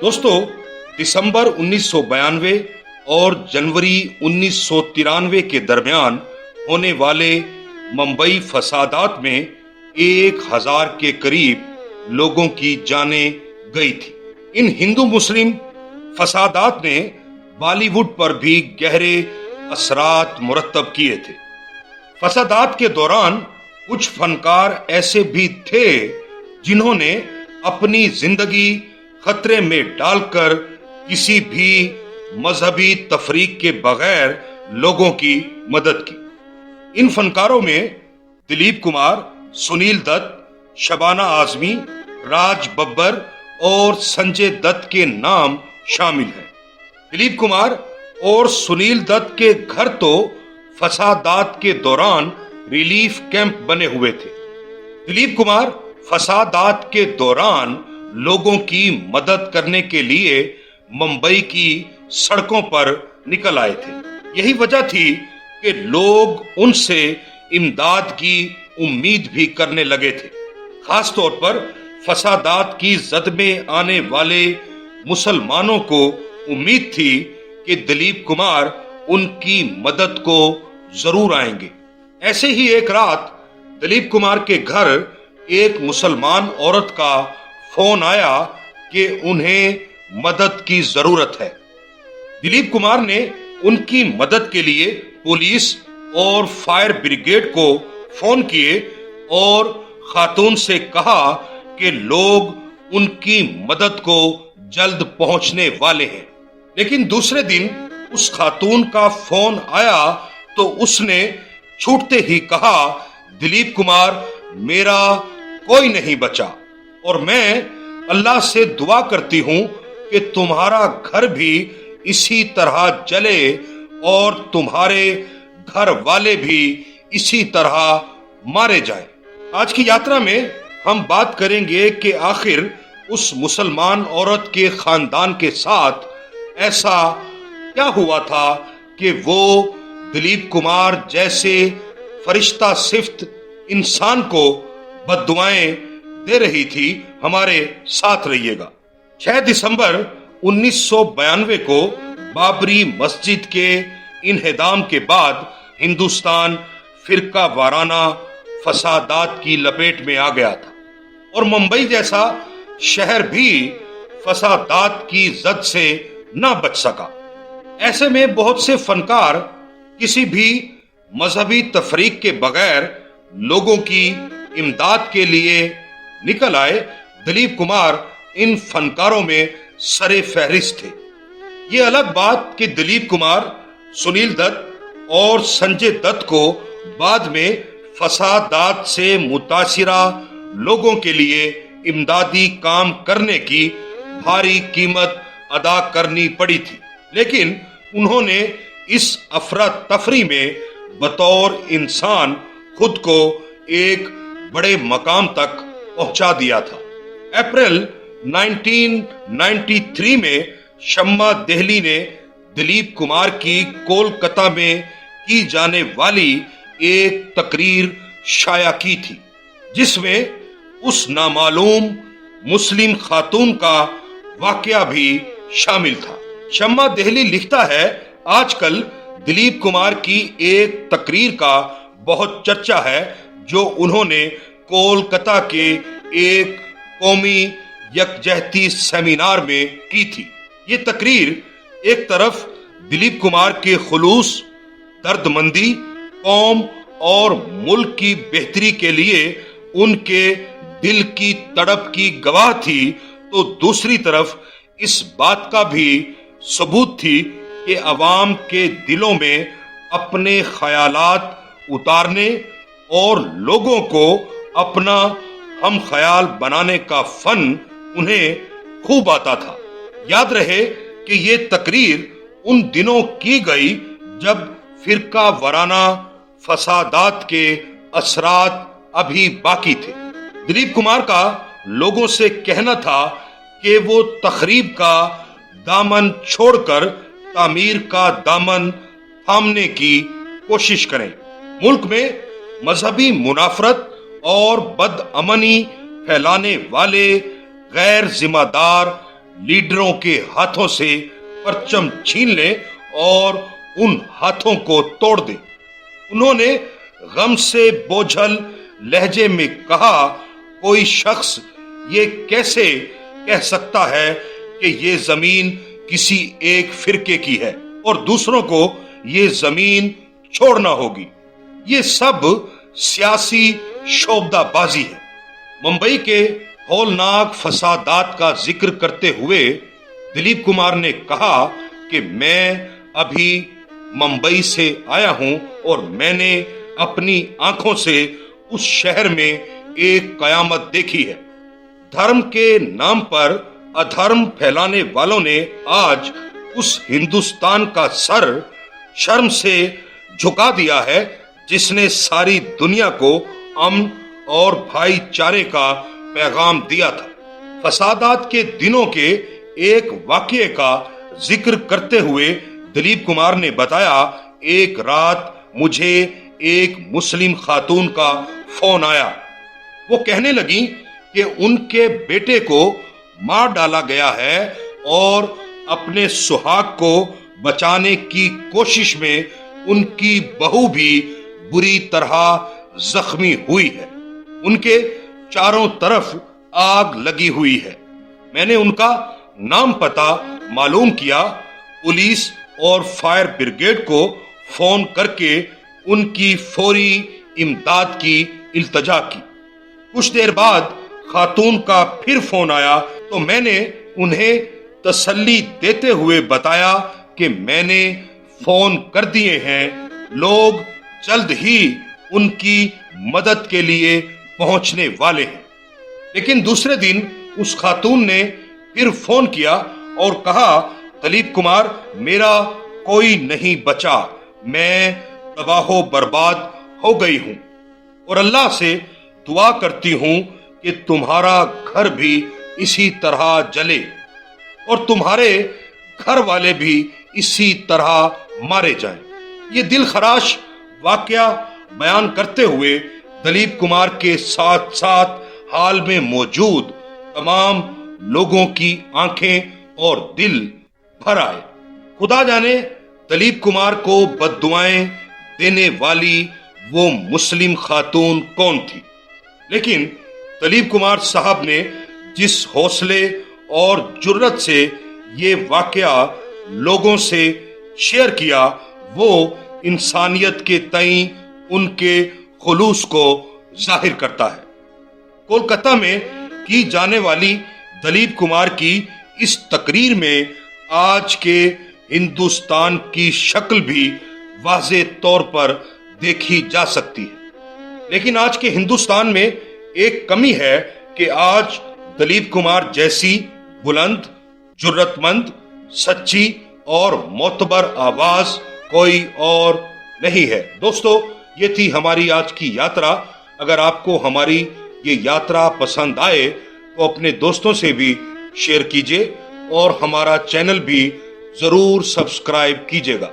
दोस्तों, दिसंबर 1992 और जनवरी 1993 के दरमियान होने वाले मुंबई फसादात में 1000 के करीब लोगों की जानें गई थी। इन हिंदू मुस्लिम फसादात ने बॉलीवुड पर भी गहरे असरात मुरत्तब किए थे। फसादात के दौरान कुछ फनकार ऐसे भी थे जिन्होंने अपनी जिंदगी खतरे में डालकर किसी भी मजहबी तफरीक के बगैर लोगों की मदद की। इन फनकारों में दिलीप कुमार, सुनील दत्त, शबाना आजमी, राज बब्बर और संजय दत्त के नाम शामिल हैं। दिलीप कुमार और सुनील दत्त के घर तो फसादात के दौरान रिलीफ कैंप बने हुए थे। दिलीप कुमार फसादात के दौरान लोगों की मदद करने के लिए मुंबई की सड़कों पर निकल आए थे। यही वजह थी कि लोग उनसे इमदाद की उम्मीद भी करने लगे थे। खास तौर पर फसादात की जद में आने वाले मुसलमानों को उम्मीद थी कि दिलीप कुमार उनकी मदद को जरूर आएंगे। ऐसे ही एक रात दिलीप कुमार के घर एक मुसलमान औरत का फोन आया कि उन्हें मदद की जरूरत है। दिलीप कुमार ने उनकी मदद के लिए पुलिस और फायर ब्रिगेड को फोन किए और खातून से कहा कि लोग उनकी मदद को जल्द पहुंचने वाले हैं। लेकिन दूसरे दिन उस खातून का फोन आया तो उसने छूटते ही कहा, दिलीप कुमार, मेरा कोई नहीं बचा और मैं अल्लाह से दुआ करती हूं कि तुम्हारा घर भी इसी तरह जले और तुम्हारे घर वाले भी इसी तरह मारे जाएं। आज की यात्रा में हम बात करेंगे कि आखिर उस मुसलमान औरत के खानदान के साथ ऐसा क्या हुआ था कि वो दिलीप कुमार जैसे फरिश्ता सिफ्त इंसान को बद्दुआएं दे रही थी। हमारे साथ रहिएगा। 6 दिसंबर 1992 को बाबरी मस्जिद के इन्हेदाम के बाद हिंदुस्तान फिरका वाराना फसादात की लपेट में आ गया था और मुंबई जैसा शहर भी फसादात की जद से ना बच सका। ऐसे में बहुत से फनकार किसी भी मजहबी तफरीक के बगैर लोगों की इमदाद के लिए निकल आए। दिलीप कुमार इन फनकारों में सरे फहरिस्त थे। ये अलग बात कि दिलीप कुमार, सुनील दत्त और संजय दत्त को बाद में फसादात से मुतासिरा लोगों के लिए इमदादी काम करने की भारी कीमत अदा करनी पड़ी थी, लेकिन उन्होंने इस अफरा तफरी में बतौर इंसान खुद को एक बड़े मकाम तक पहुंचा दिया था। अप्रैल 1993 में शम्मा देहली ने दिलीप कुमार की कोलकाता में की जाने वाली एक तकरीर शाया की थी, जिसमें उस नामालूम मुस्लिम खातून का वाकया भी शामिल था। शम्मा देहली लिखता है, आजकल दिलीप कुमार की एक तकरीर का बहुत चर्चा है जो उन्होंने कोलकाता के एक कौमी यकजहती सेमिनार में की थी। ये तकरीर एक तरफ दिलीप कुमार के खुलूस, दर्दमंदी, कौम और मुल्क की बेहतरी के लिए उनके दिल की तड़प की गवाह थी, तो दूसरी तरफ इस बात का भी सबूत थी कि अवाम के दिलों में अपने ख्यालात उतारने और लोगों को अपना हम ख्याल बनाने का फन उन्हें खूब आता था। याद रहे कि ये तकरीर उन दिनों की गई जब फिरका वराना फसादात के असरात अभी बाकी थे। दिलीप कुमार का लोगों से कहना था कि वो तखरीब का दामन छोड़कर तामीर का दामन थामने की कोशिश करें। मुल्क में मजहबी मुनाफरत और बदअमनी फैलाने वाले गैर जिम्मेदार लीडरों के हाथों से परचम छीन ले और उन हाथों को तोड़ दे। उन्होंने गम से बोझल लहजे में कहा, कोई शख्स ये कैसे कह सकता है कि ये जमीन किसी एक फिरके की है और दूसरों को ये जमीन छोड़ना होगी। ये सब सियासी शोबदाबाजी है। मुंबई के हौलनाक फसादात का जिक्र करते हुए दिलीप कुमार ने कहा कि मैं अभी मुंबई से आया हूं और मैंने अपनी आंखों से उस शहर में एक कयामत देखी है। धर्म के नाम पर अधर्म फैलाने वालों ने आज उस हिंदुस्तान का सर शर्म से झुका दिया है जिसने सारी दुनिया को अमन और भाईचारे का पैगाम दिया था। फसादात के दिनों के एक वाकये का जिक्र करते हुए दिलीप कुमार ने बताया, एक रात मुझे एक मुस्लिम खातून का फोन आया। वो कहने लगी कि उनके बेटे को मार डाला गया है और अपने सुहाग को बचाने की कोशिश में उनकी बहू भी बुरी तरह जख्मी हुई है। उनके चारों तरफ आग लगी हुई है। मैंने उनका नाम पता मालूम किया, पुलिस और फायर ब्रिगेड को फोन करके उनकी फौरी इमदाद की इल्तजा की। कुछ देर बाद खातून का फिर फोन आया तो मैंने उन्हें तसल्ली देते हुए बताया कि मैंने फोन कर दिए हैं, लोग जल्द ही उनकी मदद के लिए पहुंचने वाले हैं। लेकिन दूसरे दिन उस खातून ने फिर फोन किया और कहा, दिलीप कुमार, मेरा कोई नहीं बचा, मैं तबाहो बर्बाद हो गई हूं और अल्लाह से दुआ करती हूं कि तुम्हारा घर भी इसी तरह जले और तुम्हारे घर वाले भी इसी तरह मारे जाएं। ये दिल खराश वाकया बयान करते हुए दिलीप कुमार के साथ साथ हाल में मौजूद तमाम लोगों की आंखें और दिल भर आए। खुदा जाने दिलीप कुमार को बद्दुआएं देने वाली वो मुस्लिम खातून कौन थी, लेकिन दिलीप कुमार साहब ने जिस हौसले और जुर्रत से ये वाकया लोगों से शेयर किया, वो इंसानियत के तई उनके खुलूस को जाहिर करता है। कोलकाता में की जाने वाली दिलीप कुमार की इस तकरीर में आज के हिंदुस्तान की शक्ल भी वाज़े तौर पर देखी जा सकती है। लेकिन आज के हिंदुस्तान में एक कमी है कि आज दिलीप कुमार जैसी बुलंद, जुर्रतमंद, सच्ची और मोतबर आवाज कोई और नहीं है। दोस्तों, ये थी हमारी आज की यात्रा। अगर आपको हमारी ये यात्रा पसंद आए तो अपने दोस्तों से भी शेयर कीजिए और हमारा चैनल भी जरूर सब्सक्राइब कीजिएगा।